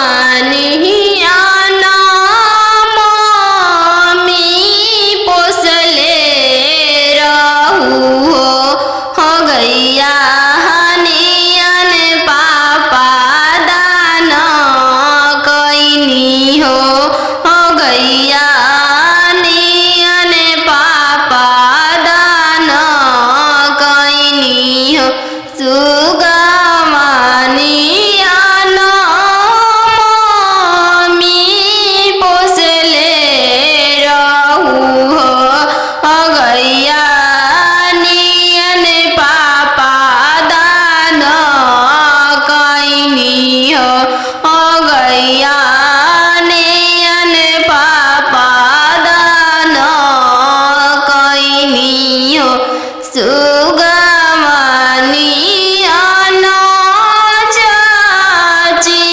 सुगमनिया नामी पोसले रहू हो गैया हनियन पापा दान कैनी हो गैया हनियन पापा दान कैनी हो सुगमनिया नामी पोसले रहू हो गैया हनियन पापा दान कैनी हो गैया हनियन पापा दान कैनी हो सुगमनिया चाची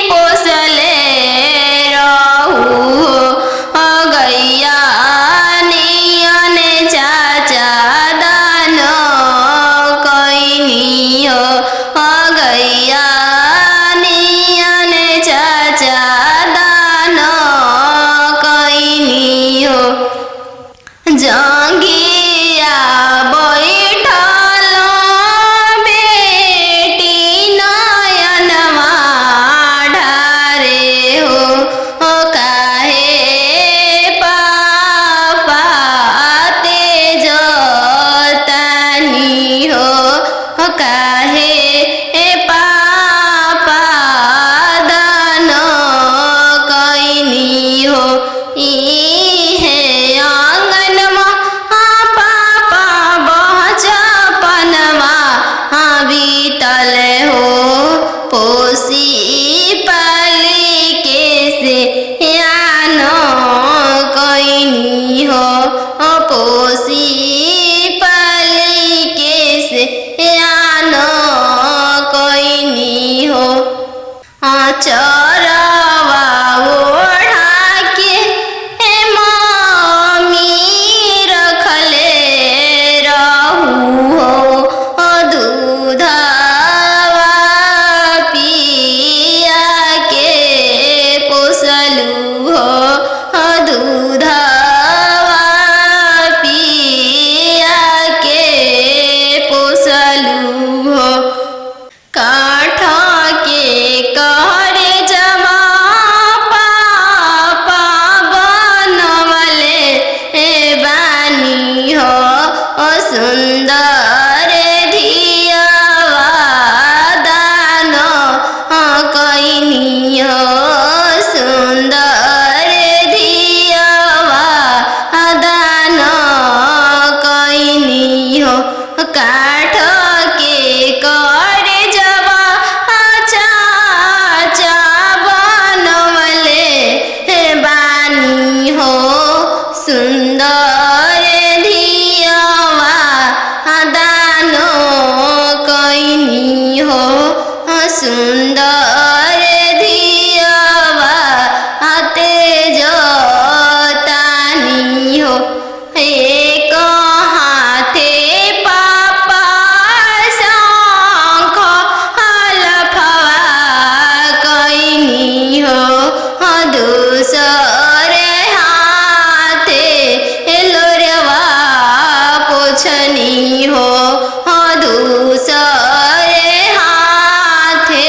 पोसले रहू हो गैया हनियन चाचा दान कैनी हो गैया हनियन चाचा दान कैनी हो जंगिया बैठल बेटी नयनमा ढारे हो काहे पापा तेज तानी हो काहे पापा दान कैनी हो इहे आंगनमा पापा बचपनमा बीतल हो पोसी पाली के से यान कैनी हो पोसी पाली के से यान कैनी हो चरवा ओढ़ा के मम्मी रखले रहू हो दूधवा पिया के पोसलू हो दूधवा पिया के पोसलू हो काठ के कहरे जमा पापा बनवले बानी हो सुंदर धियावा दान कैनी हो सुंदर धियावा दान कैनी हो काठ के करे जवा चाचा बनवले बानी हो सुंदर धियावा दान कैनी हो सुंदर धियावा तेज तानी हो एक हाथे पापा शंख हलफवा कैनी हो दूसरे हाथे लोरवा पोछनी हो दूसरे हाथे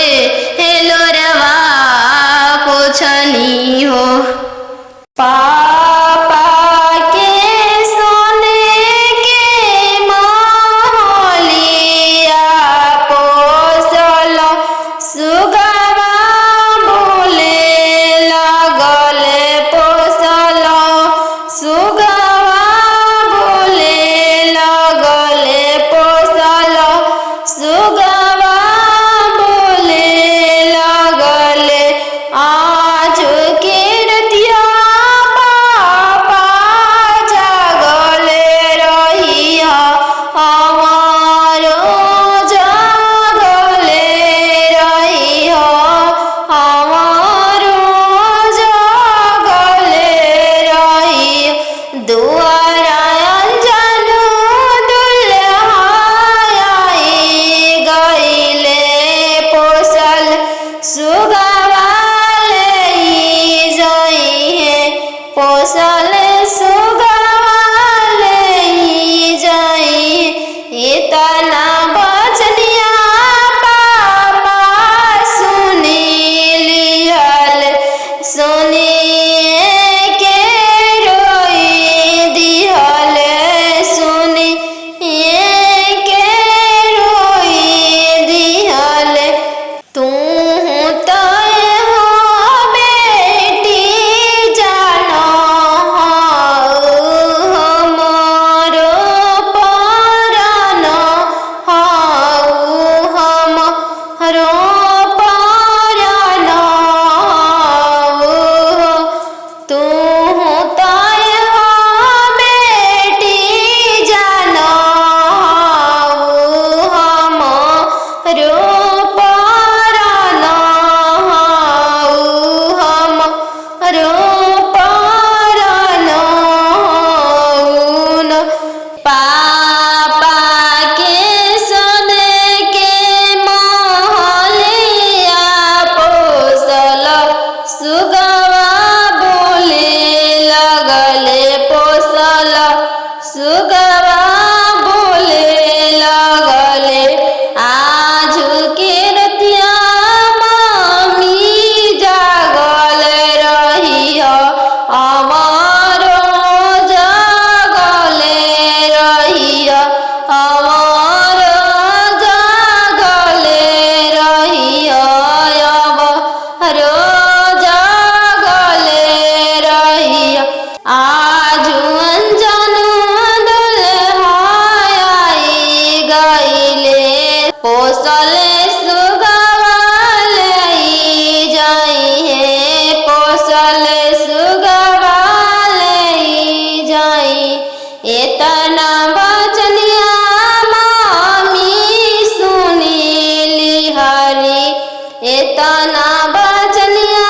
एतना बचनिया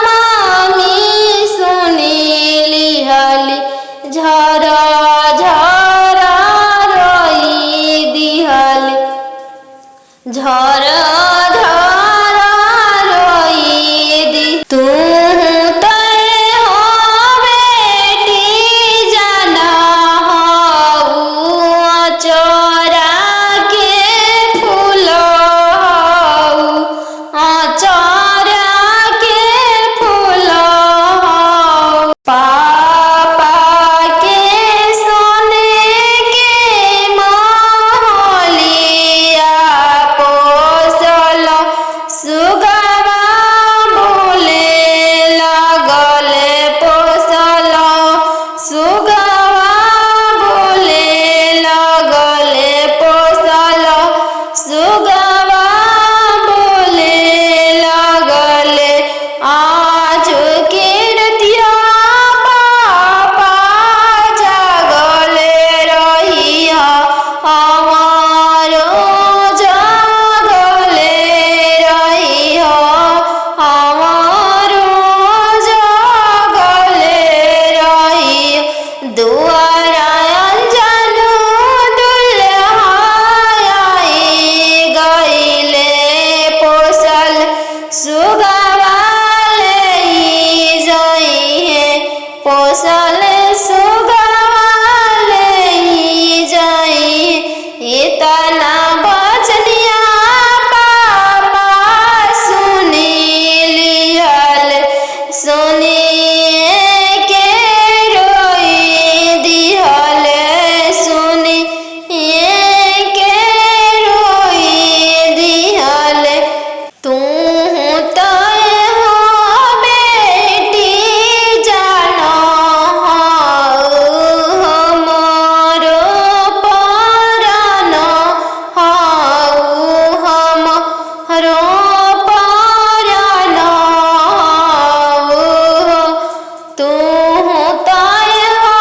मामी सुनी लिहली झरा झरा रोई दिहली झरा झरा रोई दी तू तय हो बेटी जाना हो चोरा के फूल चोरा के फूल पापा के सोने के महलिया पोसल सुगवा बोले लगले पोसल सुगवा बोले लगले पोसल सुगवा बोले लगले आज के रतिया पापा जागले रहिया हमारो जागले रहिया हमारो जागले रहिया दुआरा अंजनु दुल्हाई गईले पोसल सुगवा ले जाइए पोसल सुगवा ले जाइए इतना बचनिया पापा सुनी लिहल सुनिए के रोई दिहल सुनिए के रोई दिहल तू तय हो बेटी जाना हमारो परान हमरो परान तू तय हो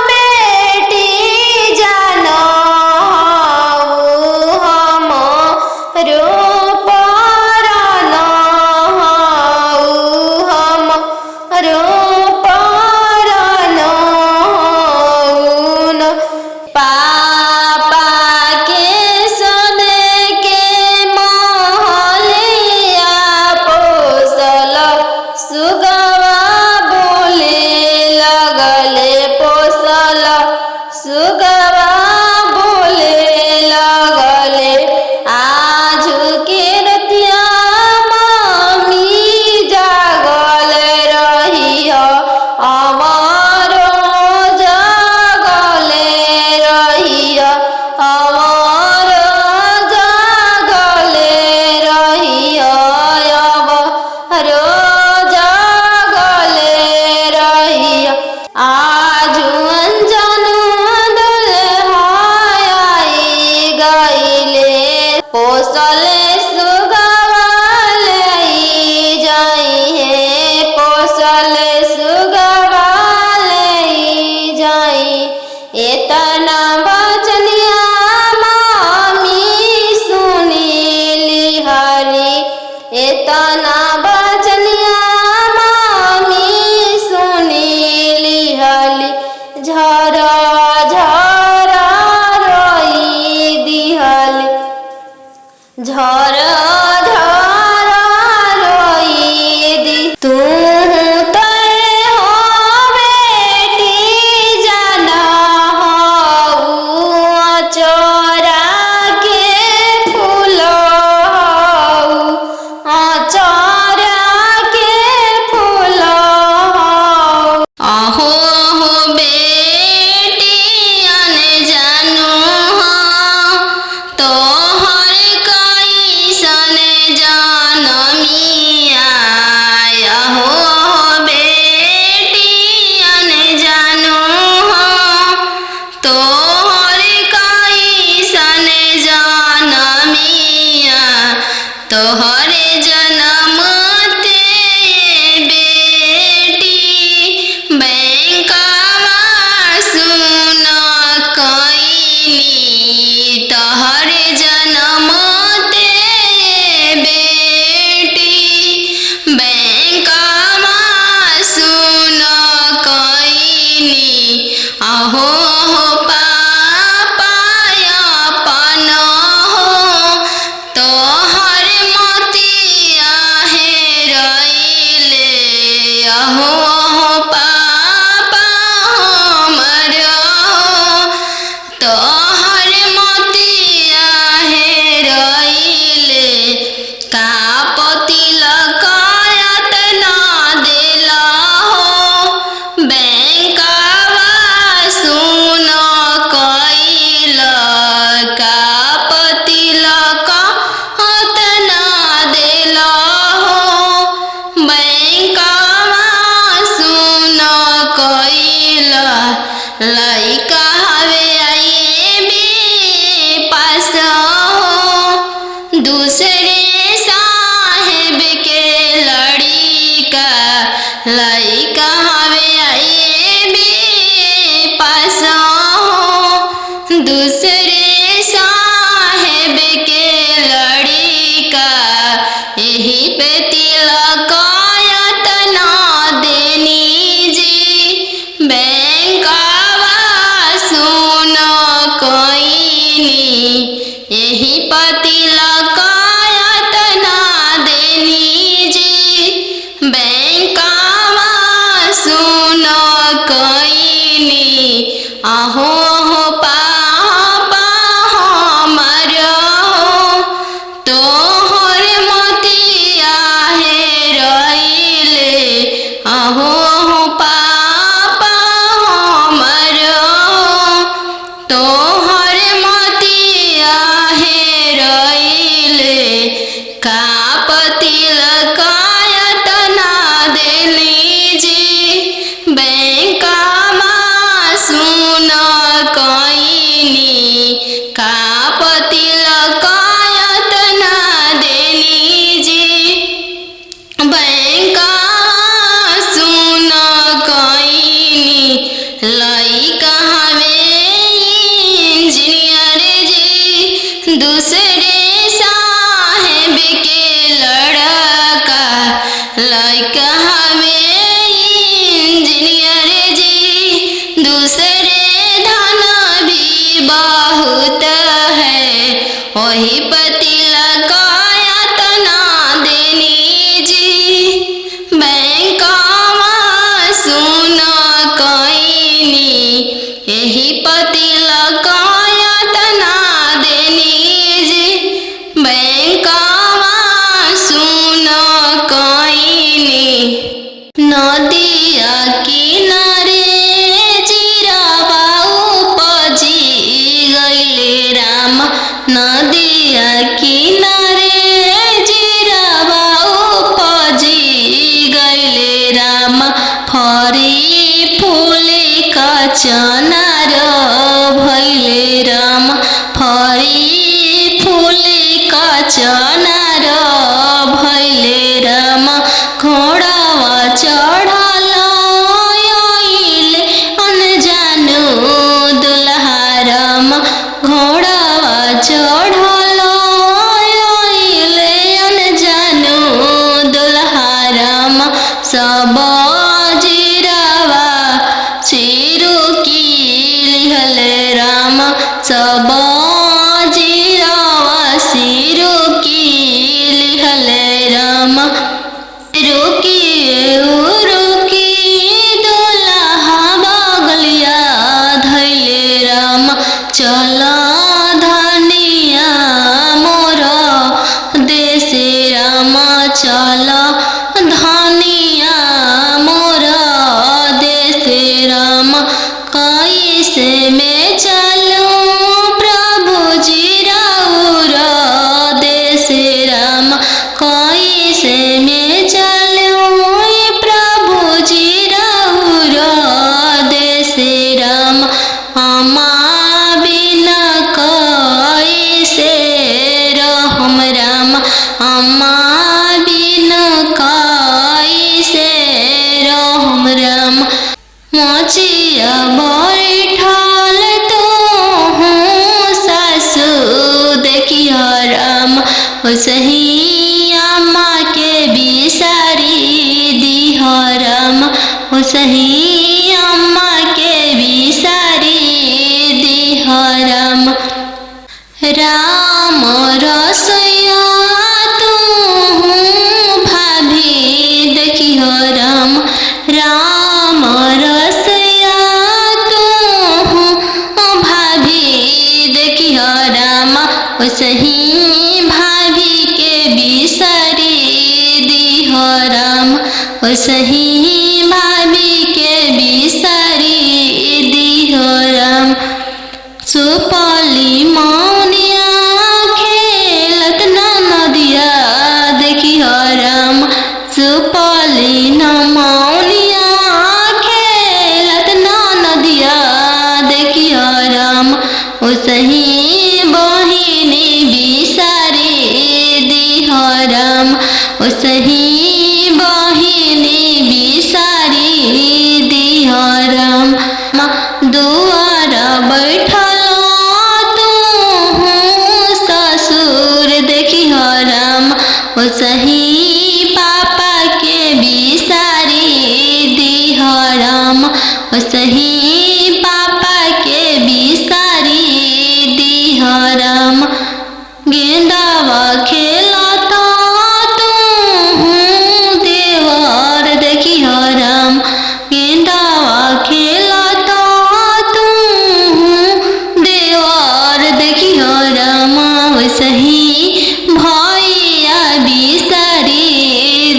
बेटी जाना हमरो परान हमरो परान पापा के सोने के महलिया पोसल सुगवा बोले लगले पोसल सुगवा बोले लगले आज के रतिया मामी जागल रहिया हमारो जागले रहिया हमारो जागले रहिया हमारो जागले रहिया आज अंजनु दुल्हाई गईले पोसल सुगवा ले जाइए पोसल सुगवा ले जाई इतना बचनिया मामी सुनी लिहली इतना बचनिया मामी सुनी लिहली झरा झरा रोई दिहली झरा झरा रोई दी तू तय हो बेटी जाना हो चोरा के फूल चोरा तिलकायत ना देनी जी बैंका माँ सुन कईनी काप तिलकायत ना देनी जी बैंका सुन कईनी लइका हमें इंजीनियर जी दूसरे साहेब के लड़का लइका हमें इंजीनियर जी दूसरे धन भी बहुत है वही तिलकायत ना देनी जी बैंका सुन कईनी यही तिलकायत ना देनी जी बैंका सुन कईनी नदिया किनारे जीरावा उपजी गइले राम नदिया किनारे जीरावा उपजी गइले राम फरी फूले का चनार भइले राम फरी फूले का चनार भइले राम घोड़ावा चढ़ल आइले अनजानु दुल्हा राम घोड़ावा चढ़ल आइले अनजानु दुल्हा राम सब जीरावा चिरू की लिहले राम सब जीरावा सिरू की लिहले राम रुकी दुल्हा बगलिया धैले राम चल धनिया मोर देश राम चल धनिया मोर देश राम कैसे में चलूं प्रभु जी राउर देश राम कैसे में चलूं प्रभु जी राउर देश राम अम्मा बिना कैसे रहम राम अम्मा बिना कैसे रहम राम मोचिया बैठल तो हूँ सासू देखिया राम सही अम्मा के बिसारी दिह राम सही अम्मा के बिसारी दिह राम राम रसोया तू भाभी देखिह राम राम रसोया तू भाभी देखिह राम सही भाभी के बिसारी दिह राम सही भाभी के बिसारी दिह राम सुपली मौनिया खेलत ना नदिया देखिह राम सुपली न मौनिया खेलत ना नदिया देखिह राम सही बहिनी बिसारी दिह राम सही बहिनी बिसारी दिह राम दुआर बैठल तू ससुर देखिह राम सही पापा के बिसारी दिह राम सही पापा के बिसारी दिह राम गेंदावा खेलता तू देवर देखिह राम गेंदावा खेलता तू देवर देखिह राम सही भैया बिसारी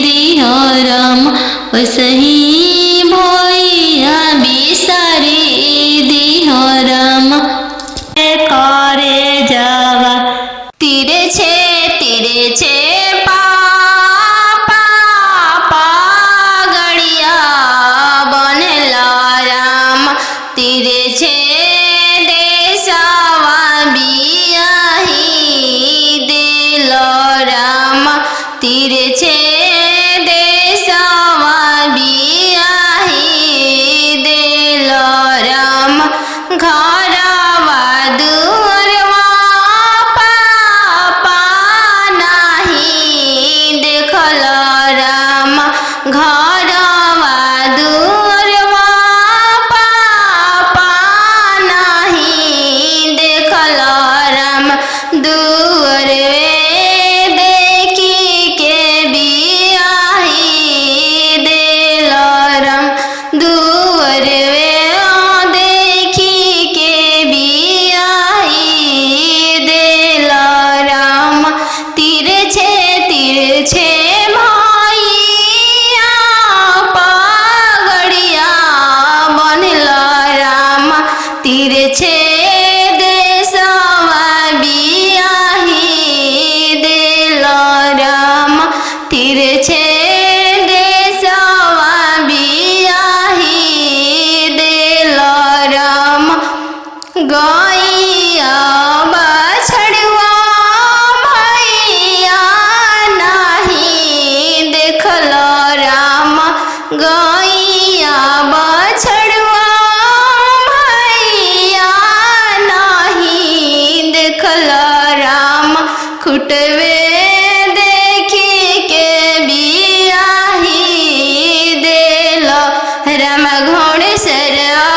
दिह राम सही भैया बिसारी दिह राम करे जावा तिरछे तिरछे पा तिरछे देशवा बियाही देलो राम घरवा दुअरवा पापा नाही देखल राम घरवा दुअरवा पापा नाही देखल राम दुअरवे देखी के बियाही देलो राम दुअरवे देखी के बियाही देलो राम तिरछे तिरछे भैया पगड़िया बनल राम तिरछे देशवा बियाही देलो राम तिरछे देशवा बियाही देलो राम गैया बछड़ुआ भैया नाही देखल राम गैया बछड़ुआ भैया नाही देखल राम खुटवे देखी के बियाही देलो राम घोड़सरवा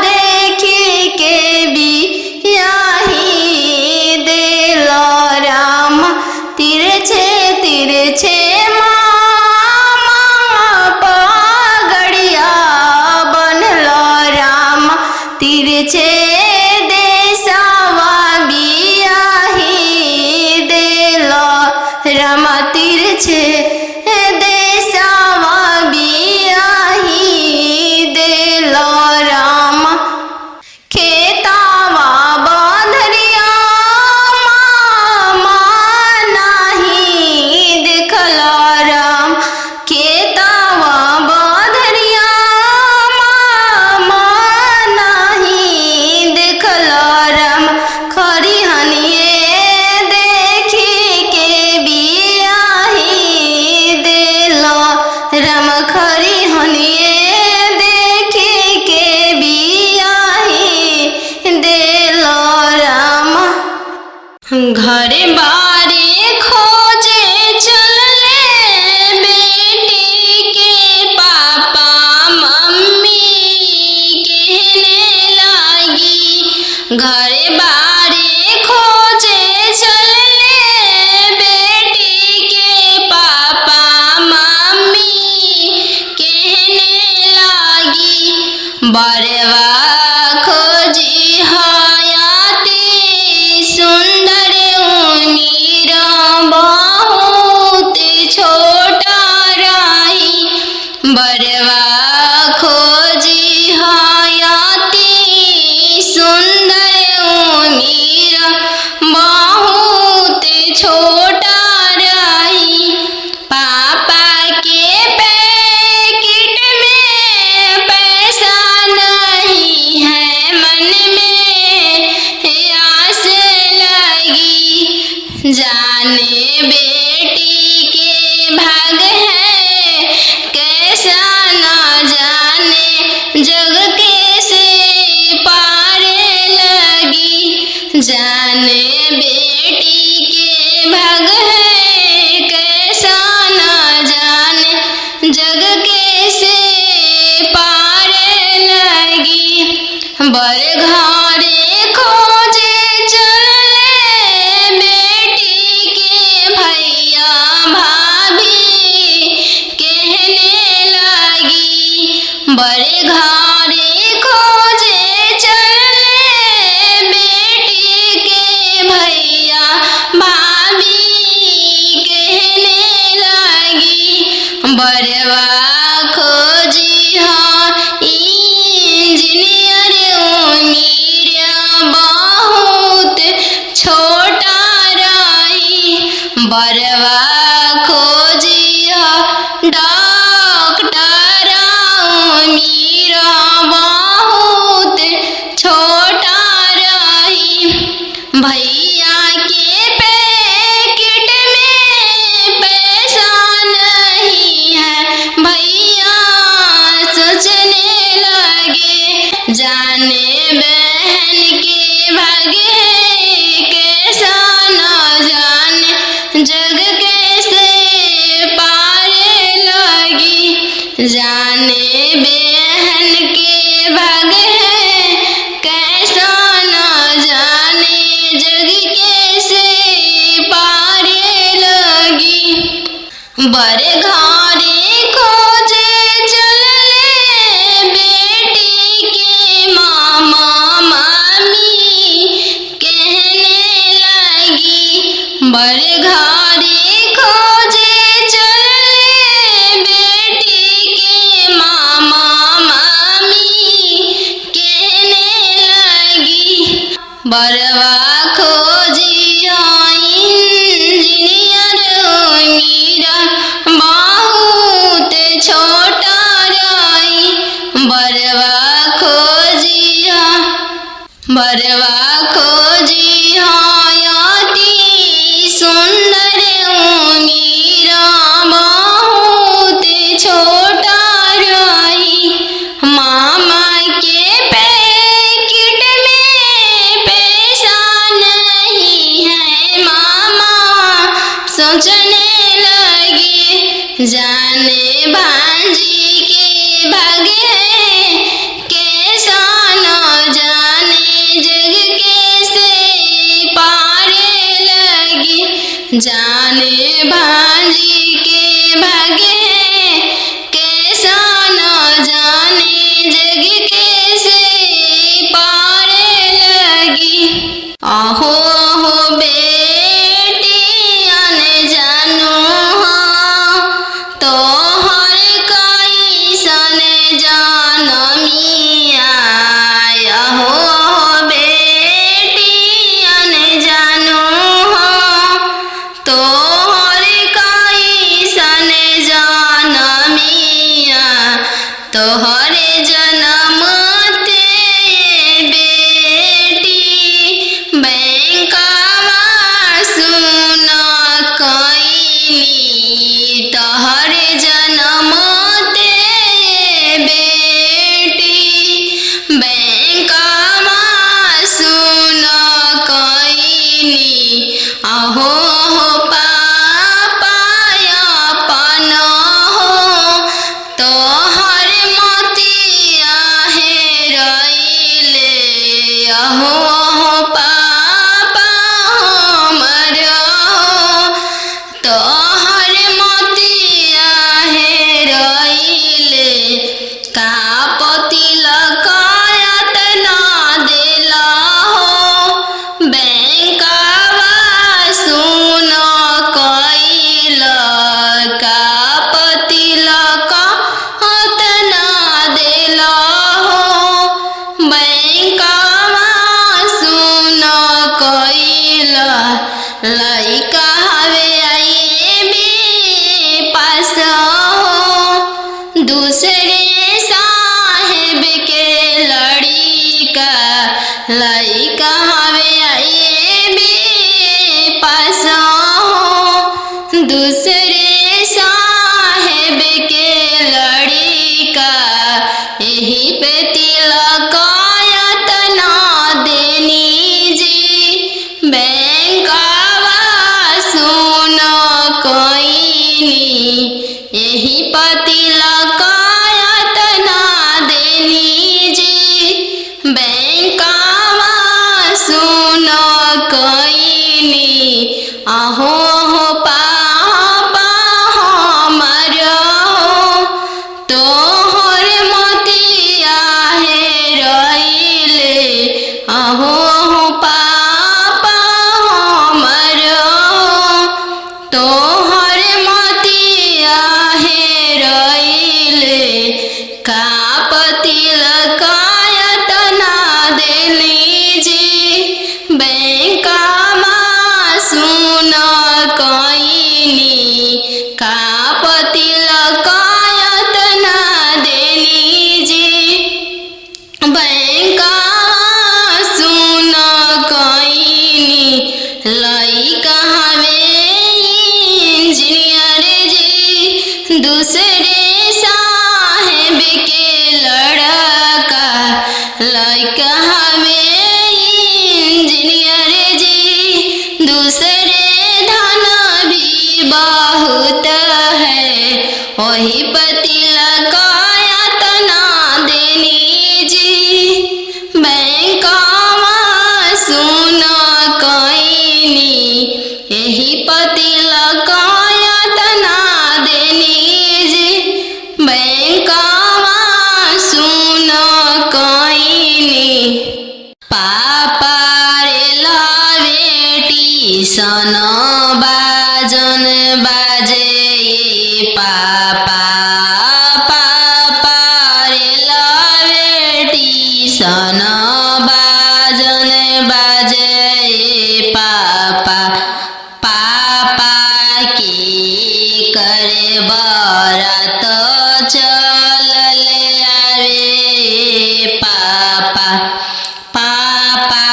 देखी के बियाही देलो राम तिरछे तिरछे मामा पगड़िया बनल राम तिरछे देशवा बियाही देलो राम तिरछे देशवा बियाही देलो राम खेतावा बंधरिया मामा नाही देखल राम खेतावा बंधरिया मामा नाही देखल राम खरिहनिए देखी के बियाही देलो राम खरिहनिए देखी के बियाही देलो राम घरे बारे खोजे चलले बेटी के पापा मम्मी कहने लागी घरे बारे खोजे चलले बेटी के पापा मम्मी कहने लागी बरवा खोजी हयाती सुंदर उमीर बहुत छोटा रही बरवा खोजी हयाती सुंदर उमीर बहुत छोटा रही पापा के पैकेट में पैसा नहीं है मन में आस लगी जाने बेटी के भाग है कैसा न जाने जग कैसे पार लगी जाने बेटी के भाग है कैसा न जाने जग कैसे पार लगी बर घरे खोजे चले बेटी के भैया भाभी कहने लगी बड़े घरे खोजे चले बेटी के भैया भाभी कहने लगी बरवा खोजी हाँ इंजीनियर उमीर बहुत छोटा रही बरवा खोजी हाँ डॉक्टर उमीर बहुत छोटा रही भैया के पैकेट में पैसा जाने बहन के भाग्य है कैसा न जाने जग कैसे पारे लगी। जाने बहन के भाग्य है कैसा न जाने जग कैसे पारे लगी। बड़े घरे खोजे चलले बेटी के मामा मामी कहने लगी। बड़े घरे खोजे चलले बेटी के मामा मामी कहने लगी। बरवा खोजी इंजीनियर मीरा बहुत छोटा रही। बरवा खोजी अति सुंदर मीरा बहुत छोटा रही। मामा के पैकेट में पैसा नहीं है मामा सोचने लगे। जाने भांजी के भाग्य है कैसा न जाने जग कैसे पारे लगी। जाने भांजी के भाग्य है कैसा न जाने जग कैसे पारे लगी। आहो आहो बेटी अन जानू हाँ तो हर कैसन जानमिया। आहो आहो बेटी अन जानू हाँ तो हर कैसन जानमिया। तोहर जनम ते बेटी बैंकवा सुन कैनी। तोहर जनम ते बेटी बैंकवा सुन कैनी। आहो हो पापा अपन हो तोहर मोतिया हेरैले। आहो हो पापा हमर हो तोहर मोतिया हेरैले। का पतिलक यातना देला हो बैंकवा सुन कैल। का पतिलक यातना देला हो बैंकवा सुन कैल। लइका हवे आईबी पास हो दूसरे साहेब के लड़िका। लइका हवे आईबी पास हो दूसरे साहेब के लड़िका। यही पे तिलक यातना देनी जी बैंकवा सुन कैनी। यही पर तिलक यातना देनी जी बैंकवा सुन कैनी। आहो हो पापा हमर हो तोहर मोतिया हेरैले। आहो हो पापा हमर हो तोहर मोतिया हेरैले। वही पति लगाया तना देनी जी बैंकवा सुन कईनी यही पति लगाया तना देनी जी बैंकवा सुन कईनी पापा रे लावेटी सन बाजन बाजे पापा पापा रे लावेटी सन बाजन बाजे पापा पापा की करे बरात चलल आवे पापा पापा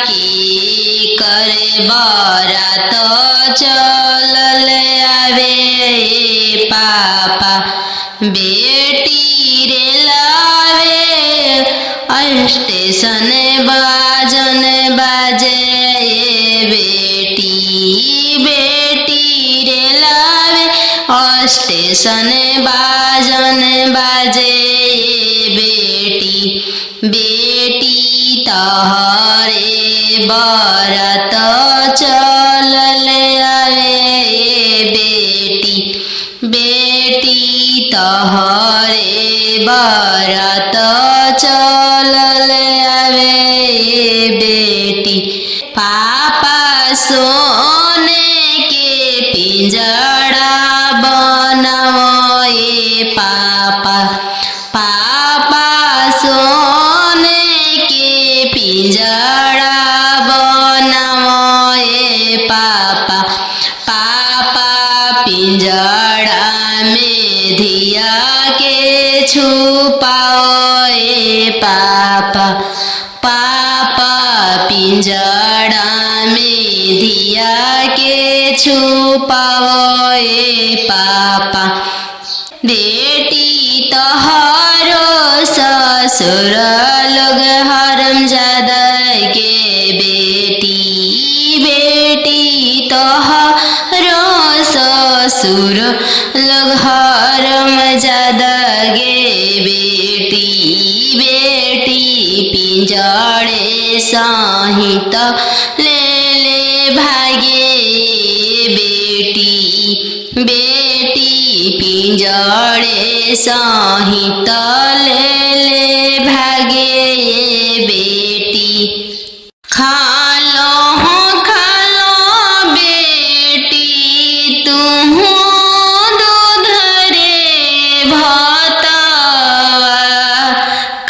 की करे बरात चलल आवे पापा बेटी रे लावे स्टेशन बाजन बाजे बेटी बेटी रे लावे स्टेशन बाजन बाजे बेटी बेटी तहरे बरात चलल आवे बेटी बेटी तहरे बरात चलल आवे बेटी पापा सोने के पिंजड़ा बनाओ पापा पापा सोने के पिंजड़ा बनाओ पापा पापा पिंजड़ा में धिया के छुपाओ पापा पापा पिंजड़ा में धिया के छुपाओ पापा बेटी तोहरो ससुर लोग हरमजादा के बेटी बेटी तोहरो ससुर लोग हरमजादा गे बेटी बेटी पिंजड़े सहित ले ले भागे बेटी बेटी पिंजड़े सहित ले ले भागे बेटी खालो बेटी तुम दूध रे भतवा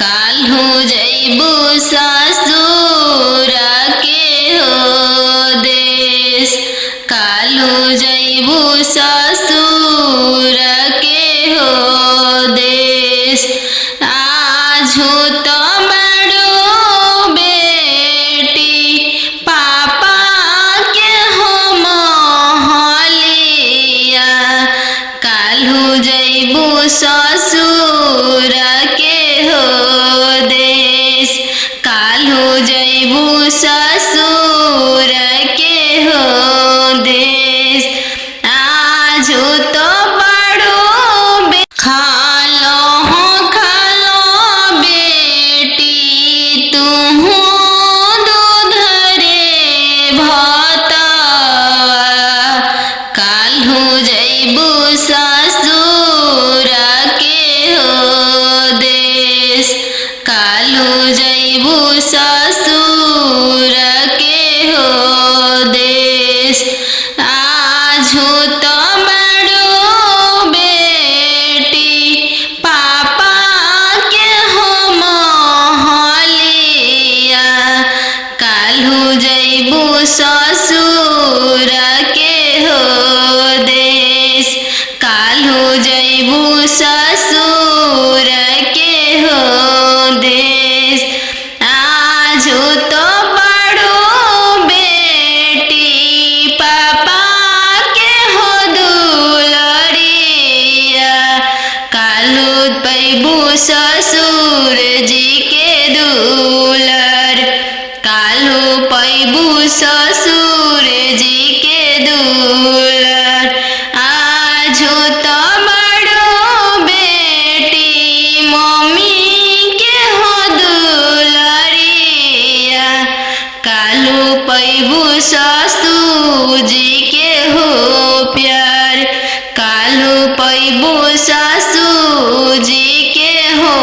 काल्हू जैबू ससुर के हो देश काल्हू जैबू ससुर के हो देश आजू तो बड़ो बेटी पापा के हो महलिया काल्हू जैबू ससुर के हो देश काल्हू जैबू ससुर के हो देश आजू तो बड़ो खालो बेटी तुम दूध रे भतवा काल्हू जैबू ससुर के हो देश काल्हू जैबू ससुर के हो देश आजू तो बड़ो बेटी पापा के हो महलिया काल्हू जैबू ससुर के हो देश काल्हू जैबू ससुर के हो देश आजू तो बड़ो बेटी पापा के हो दुलरिया काल्हू पैबू ससुर जी के दुलर काल्हू पैबू ससुर जी के दुलर आजू तो बड़ो ससुर जी के हो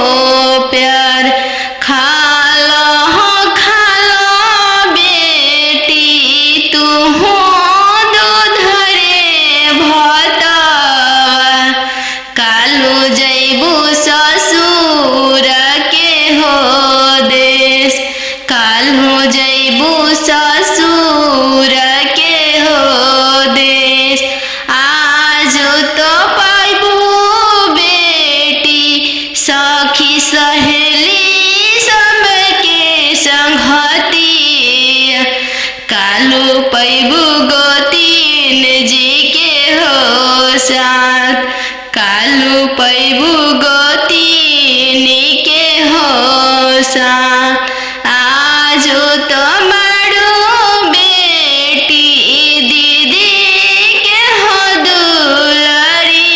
प्यार। खालो बेटी तू हो दूध रे भतवा। कालू जैबू ससुर के हो देश। कालू जैबू ससुर के हो देश। आज तो पाइबू बेटी सखी सहेली सबके संगती। कालू पैबू गोतीन जी के हो साथ। कालू पैबू गोतीन के हो साथ। आज तो मारू बेटी दीदी के हो दुलरिया।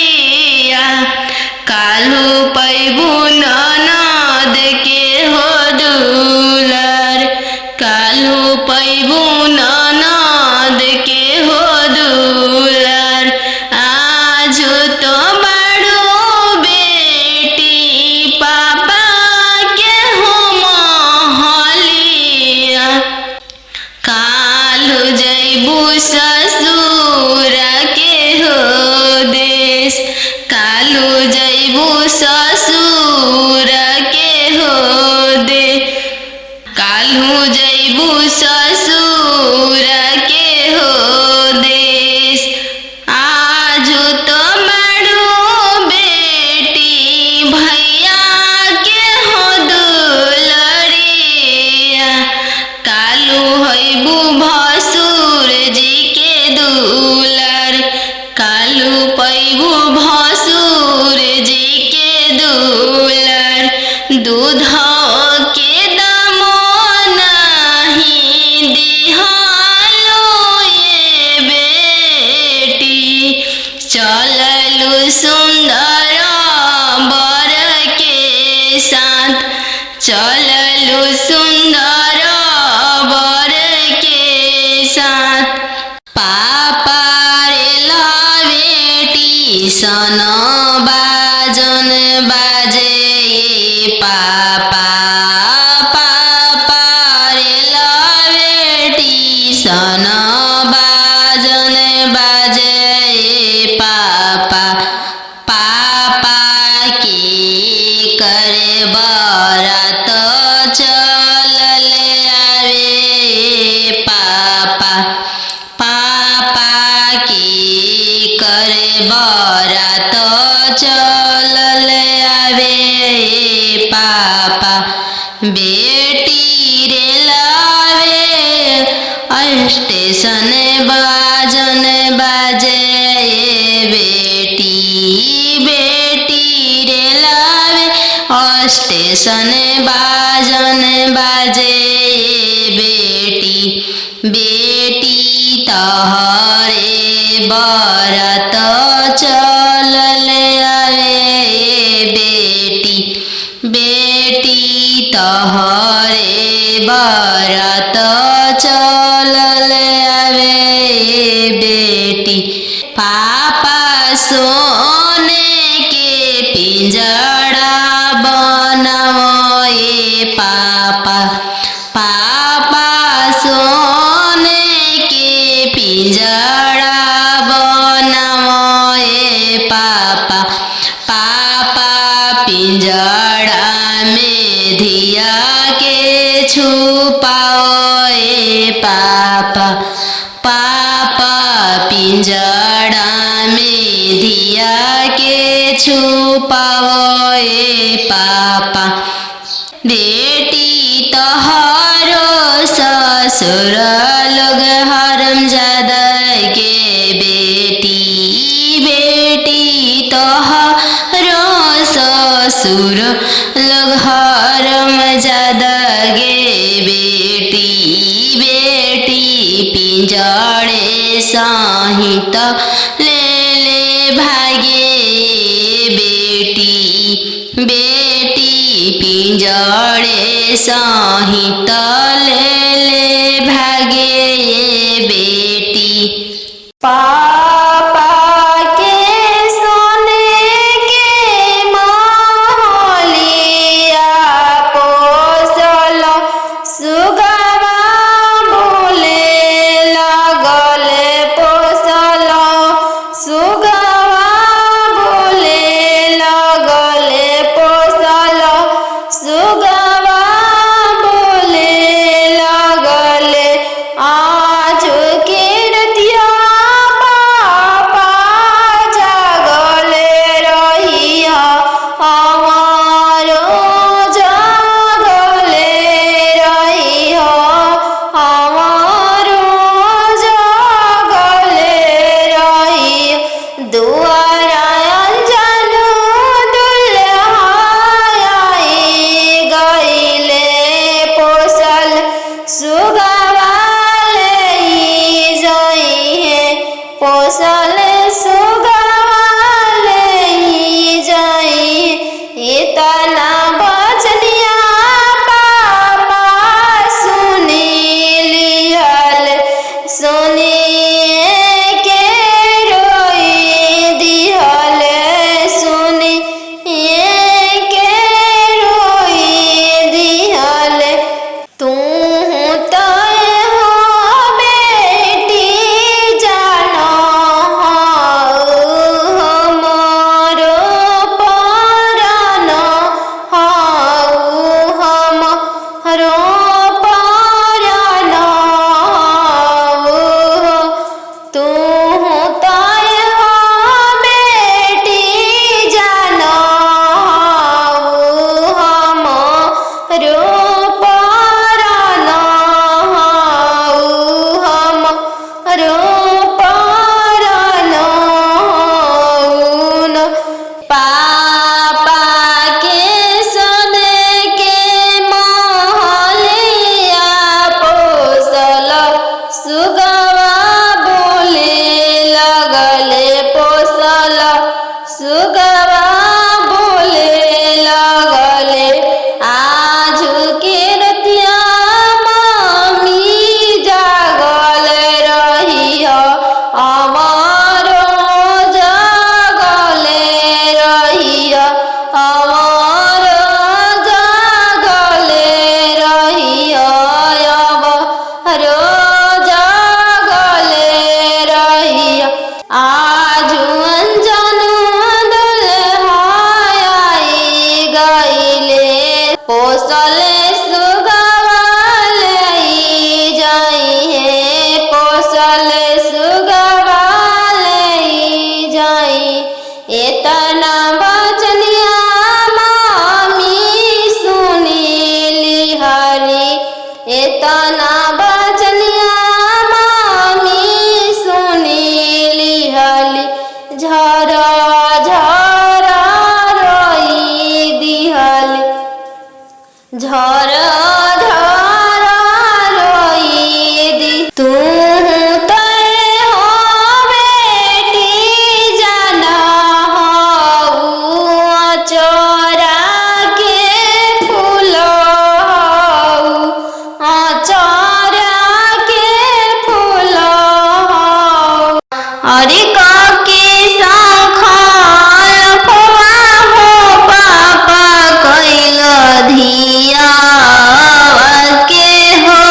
कालू पैबू ननद के हो दुलर। कालू पैबू ननद के हो दुलर। आज तो मारू बेटी पापा के हो महलिया। कालू जैबू ससुर के हो देश। कालू जैबू ससुर के हो दे। कालू जैबू ससुर के हो देश। आज तो मारू बेटी भैया के हो दुलरिया। कालू हैबू भसुर जी के दुलर। कालू पैबू भसुर जी के दुलर। दूध के दामो नहीं दिहालो ये बेटी। चललू सुंदर बर के साथ। चललू सुंदर बर के साथ। पापा रे ला बेटी सन बाजन बाजे। पापा पापा रे ला बेटी सन बाजन बाजे। पापा पापा की करे बरात चलल आवे। पापा पापा की करे बरात चलल आवे। पापा बेटी रे लावे स्टेशन बाजन बाजे। बेटी बेटी रे लावे स्टेशन बाजन बाजे। बेटी बेटी तहरे बरात चलल आवे। बेटी बेटी तहरे बरात चलल आवे। बेटी पापा सोने के पिंजड़ा बनाओ। पापा पापा सोने के पिंजड़ा बनाओ। पापा पापा पिंजड़ा में धिया के छुपाओ। पापा पापा पिंजड़ा में धिया के छुपाओ। पापा बेटी तोहरो ससुर लोग हरमजादा के। बेटी बेटी तोहरो ससुर लोग हरमजादा गे। बेटी बेटी पिंजड़े सहित ले ले भागे। बेटी बेटी पिंजड़े सहित ले ले भागे। बेटी पापा के सोने के पापा के सोने के महलिया पोसल सुगवा बोले लगले पोसल सुगवा बोले लगले आज के रतिया मम्मी जागल रही अमरो जागले रही अमरो जागले रही अमरो जागले रही आज अंजन दुल्हाई गईले पोसले सुगवा ले जाई है पोसले सुगवा ले जाई एतना बचनिया मामी सुनीली हरी एतना बचनिया मामी सुनीली हली झरा झरा रोई दिहली झरा झरा रोई दी तू तय हो बेटी जाना हो चोरा के फूल चोरा के फूल अरे काके सांखल फुआ हो पापा कैल धिया के हो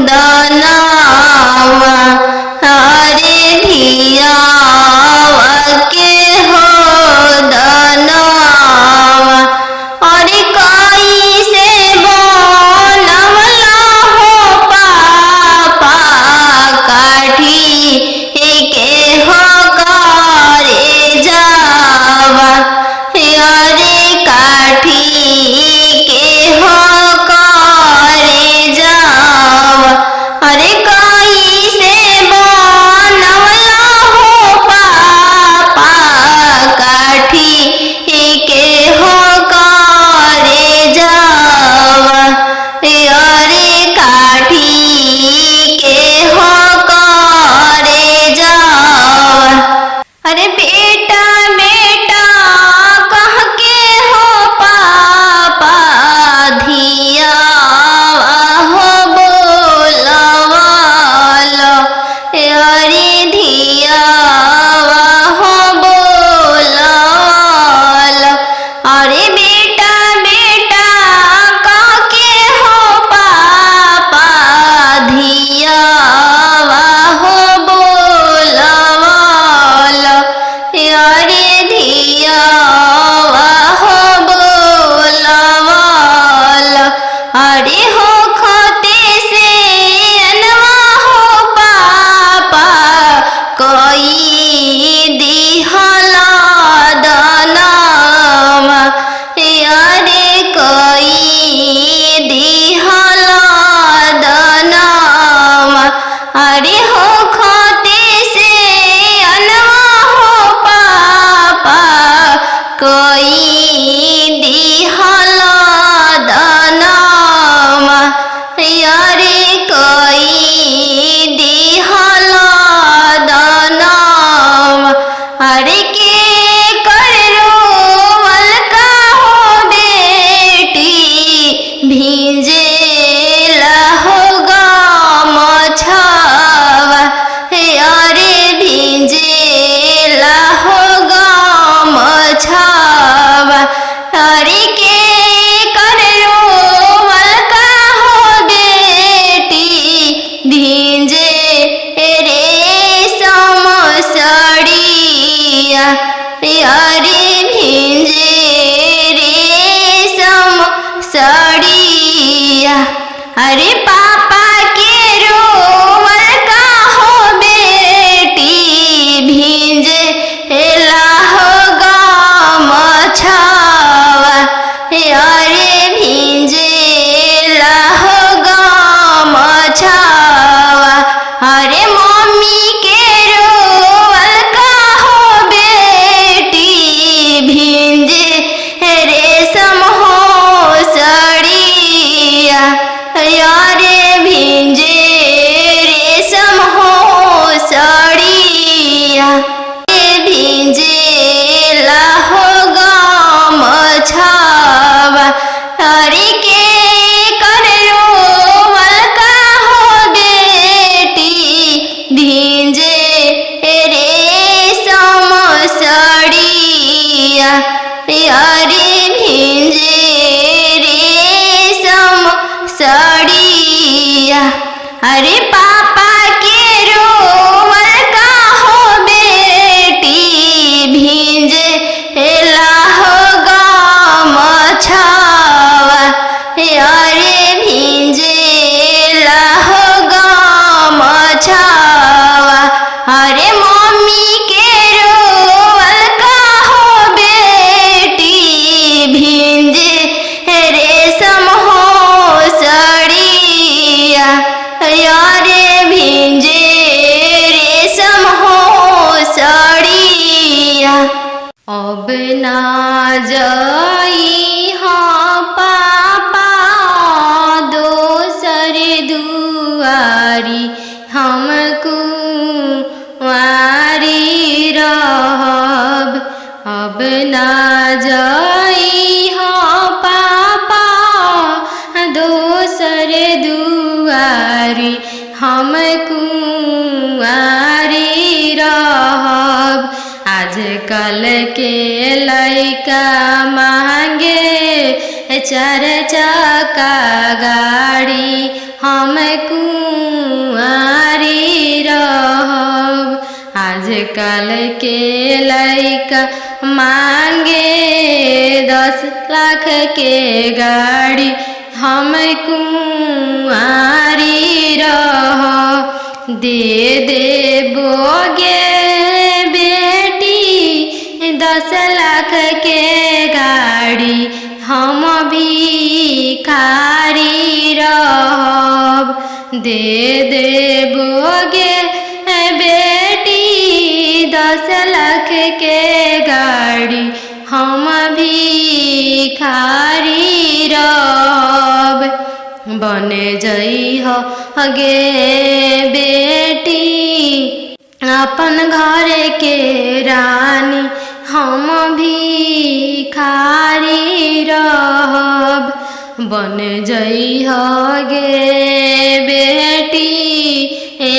दनावा अरे धिया के हो दनावा अरे कैसे बनवला हो पापा काठी के हो करे जावा अरे काठी के हो करे जावा अरे कैसे बनवला हो पापा काठी के हो करे जावा अरे काठी के हो करे जावा अरे बेटा बेटा कह के हो पापा धिया हो बोलवाल अरे धिया हो बोलवाल अरे बेटा बेटा कह के हो पापा धिया हो बोलवाल अरे धिया हो बोलवाल अरे हो खते से अनवा हो पापा कोई दिहला दनावा अरे कोई दिहला दनावा अरे हो खते से अनवा हो पापा अब ना जाई हाँ पापा दोसर दुआरी, हमको वारी रहब। अब ना जाई हाँ पापा दोसर दुआरी, हमको वारी रहब। आजकल के लइका मांगे 4 चक्का गाड़ी, हम कुंवारी रहब। आजकल के लइका मांगे 10 लाख के गाड़ी, हम कुंवारी रहब। दे देबोगे 10 लाख के गाड़ी, हम भिखारी रहब। दे देबोगे बेटी 10 लाख के गाड़ी, हम भिखारी रहब। बन जइह गे बेटी अपन घर के रानी, हम भिखारी रहब। बन जइह गे बेटी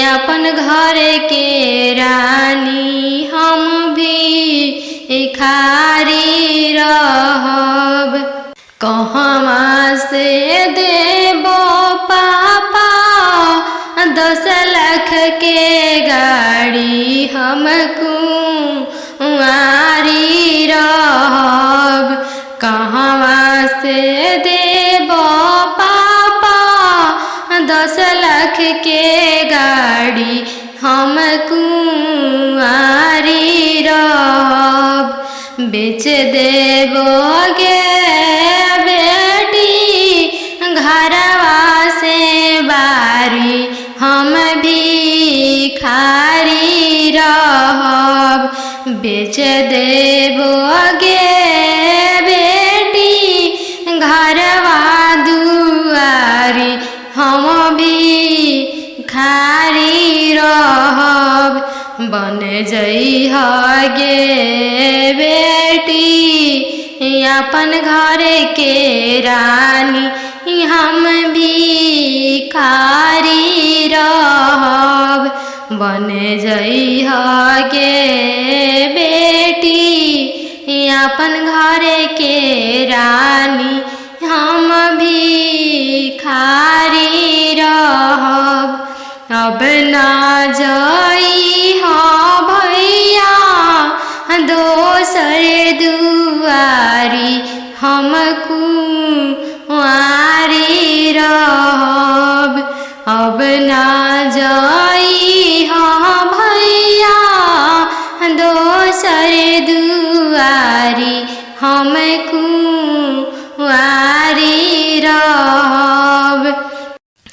अपन घर के रानी, हम भिखारी रहब। कहवा से देबो पापा 10 लाख के गाड़ी, हम कुंवारी रहब। कहवा से देबो पापा 10 लाख के गाड़ी, हम कुंवारी रहब। बेच देबोगे बेटी घरवा से बारी, हम भिखारी रहब। बेच देबोगे बेटी घरवा दुआरी, हम भिखारी रहब। बन जइह गे बेटी अपन घर के रानी, हम भिखारी रहब। बन जइह गे बेटी अपन घर के रानी, हम भिखारी रहब। अब ना जाइह भैया दोसर दुआरी, हम कुंवारी रहब। अब ना जाइह भैया दोसर दुआरी, हम कुंवारी रहब।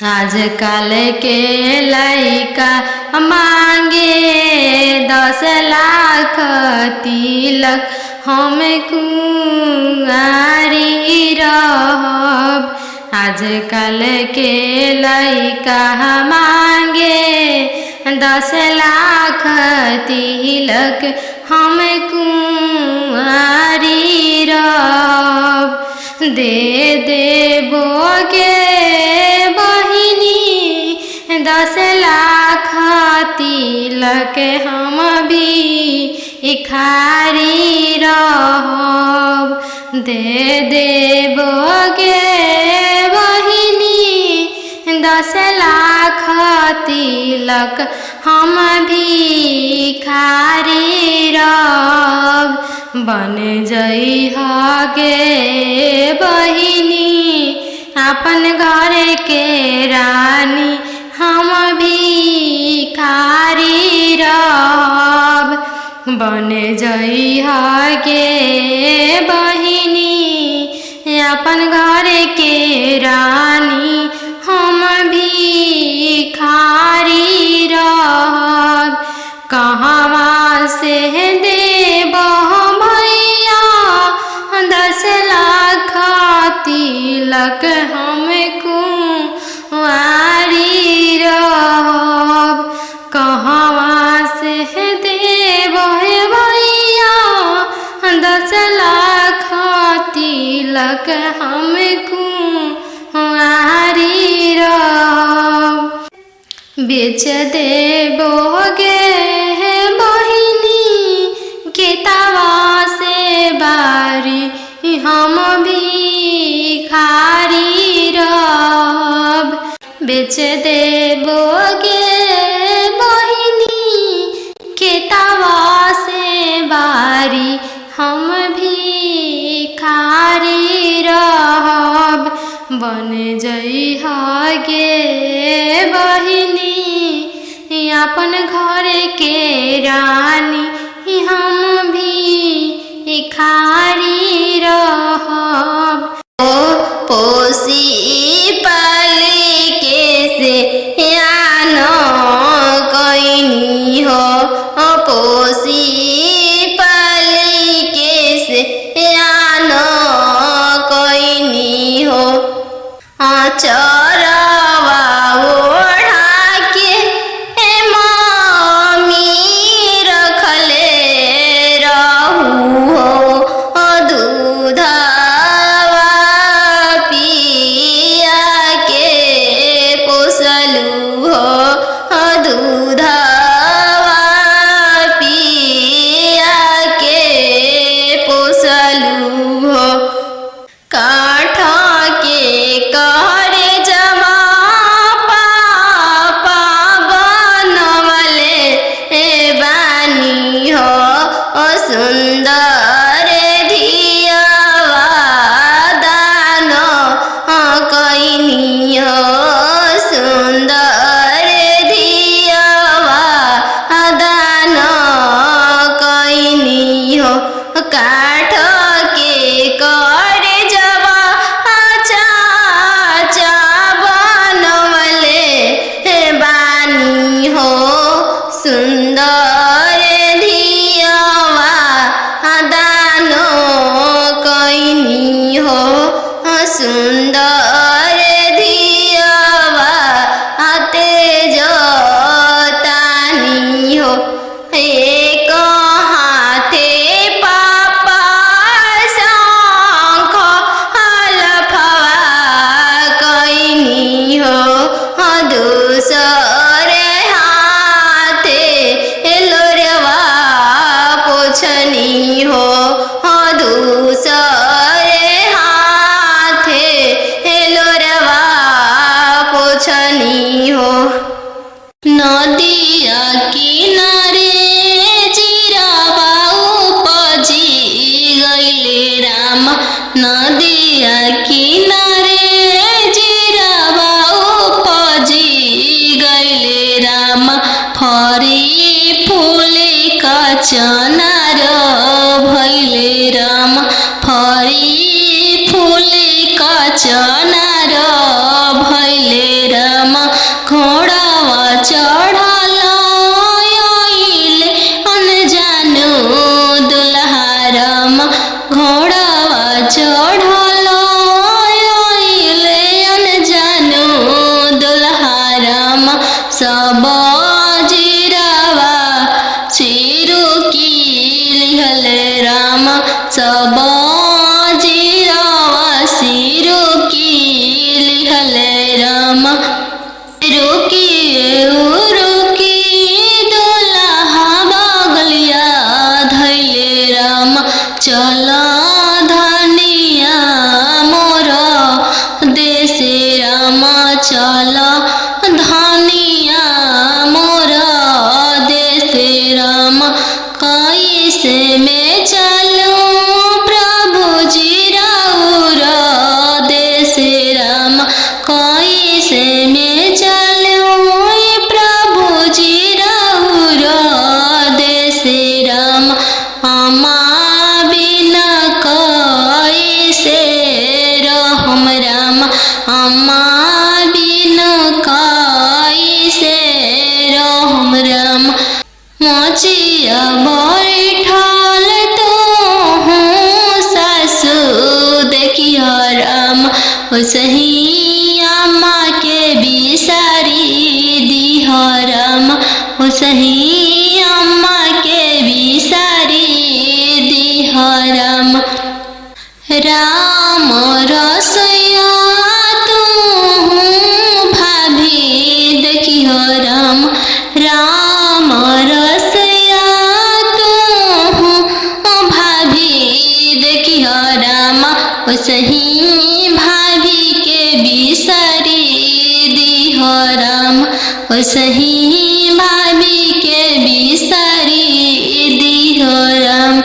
आजकल के लइका मांगे 10 लाख तिलक, हम कुंवारी रहब। आजकल के लइका मांगे 10 लाख तिलक, हम कुंवारी रहब। दे देबोगे बहिनी 10 लाख तिलक, हम भिखारी रहब। दे देबोगे बहिनी 10 लाख तिलक, हम भिखारी रहब। बन जइह गे बहिनी अपन घर के रानी, हम भिखारी रहब। बन जइह गे बहिनी अपन घर के रानी, हम भिखारी रहब। कहवा से देबो भैया 10 लाख तिलक हम कुंवारी रहब। बेच देबोगे बहिनी खेतवा से बारी हम भिखारी रहब। बेच देबोगे बहिनी खेतवा से बारी हम भिखारी रहब। बन जइहा गे बहिनी अपन घर के रानी हम भिखारी रहब। ओ पोसी पाली के से यान कैनी हो, पोसी पाली के से यान कैनी हो। चरवा ओढ़ा के मम्मी रखले रहू हो, दूधवा पिया के पोसलू हो, दूधवा पिया के पोसलू हो। काठ के करे जमा पापा बनवले बानी हो, सुंदर धियावा दान कैनी हो, सुंदर धियावा दान कैनी हो। काठ के करे जवा चाचा बनवले बानी हो, सुंदर धियावा दान कैनी हो, सुंदर धियावा तेज तानी हो। एक हाथे पापा शंख हलफवा कैनी हो, दूसरे हाथे लोरवा पोछनी हो, दूसरे हाथे लोरवा पोछनी हो। नदिया किनारे जीरावा उपजी गइले राम, नदिया किनारे जीरावा उपजी गइले राम। फरी फूले कचनार भइले राम, फरी फूले कचनार भइले राम। घोड़ावा चढ़ल आइले अनजानु दुल्हा राम, घोड़ावा चढ़ल आइले अनजानु दुल्हा राम। सब जीरावा सिरु की लिहले राम, सब जीरावा सिरु की लिहले राम। रुकिए रुकी दुल्हा बगलिया धैले राम, चल धनिया मोर देशे राम, चल धनिया मोर देशे राम। कैसे में चलूं प्रभु जी राउर देशे राम, कैसे में चलूं प्रभु जी राउर देशे राम। अमा बिना कैसे रहम राम, अमा बिना कैसे रहम राम। मोचिया बैठल तो हूँ सासु देखिया राम, उसही अम्मा के बिसारी दिह राम, उसही अम्मा के बिसारी दिह राम। राम राम रसैया तू भाभी देखी हो राम राम रसैया तू भाभी देखी हो राम सही भाभी के बिसरी दी हो राम सही भाभी के बिसरी दी हो राम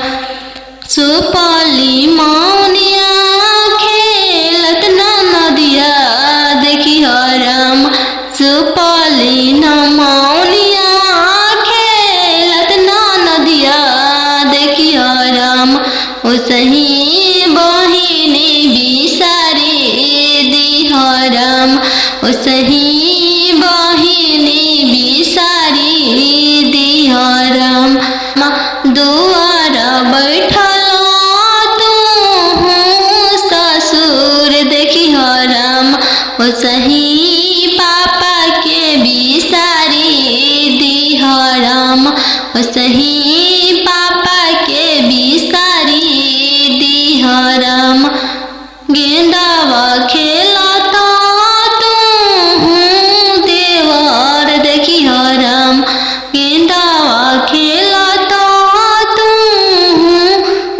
सुपली मौनिया खेलत ना नदिया देखी हो राम सुपली न मौनिया खेलत ना नदिया देखी हो राम सही बहिनी बिसारी दी हो राम सही बहिनी बिसारी दी हो राम दुआर बैठल तू ससुर देखी हो राम सही पापा के बिसारी दी हो राम सही पापा के बिसारी दी हो राम गेंदावा खेलता तू देवर देखी हो राम गेंदावा खेलता तू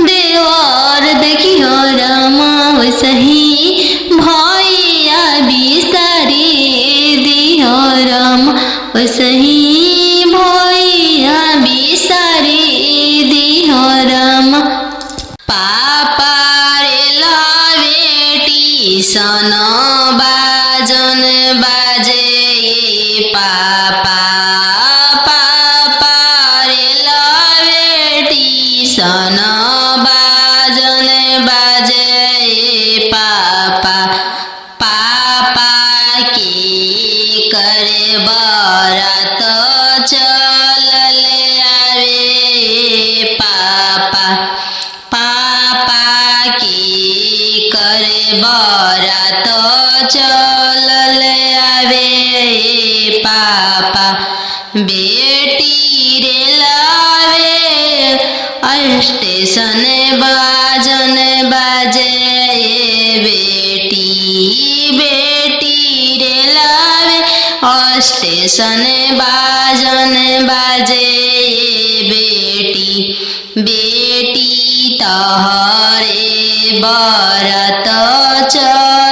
देवर देखी हो राम सही भैया बिसरी दी हो राम सही भैया बिसरी दी हो राम पापा रे बेटी सन बाजन बाजे पापा पापा रे बेटी सन बाजन बाजे पापा पापा की करे बरात चलले आवे पापा पापा की करे बरात चलले आवे पापा बेटी रे लावे स्टेशन बाजन बाजे बेटी बेटी रे लावे स्टेशन बाजन बाजे बेटी बेटी तहरे बरत चल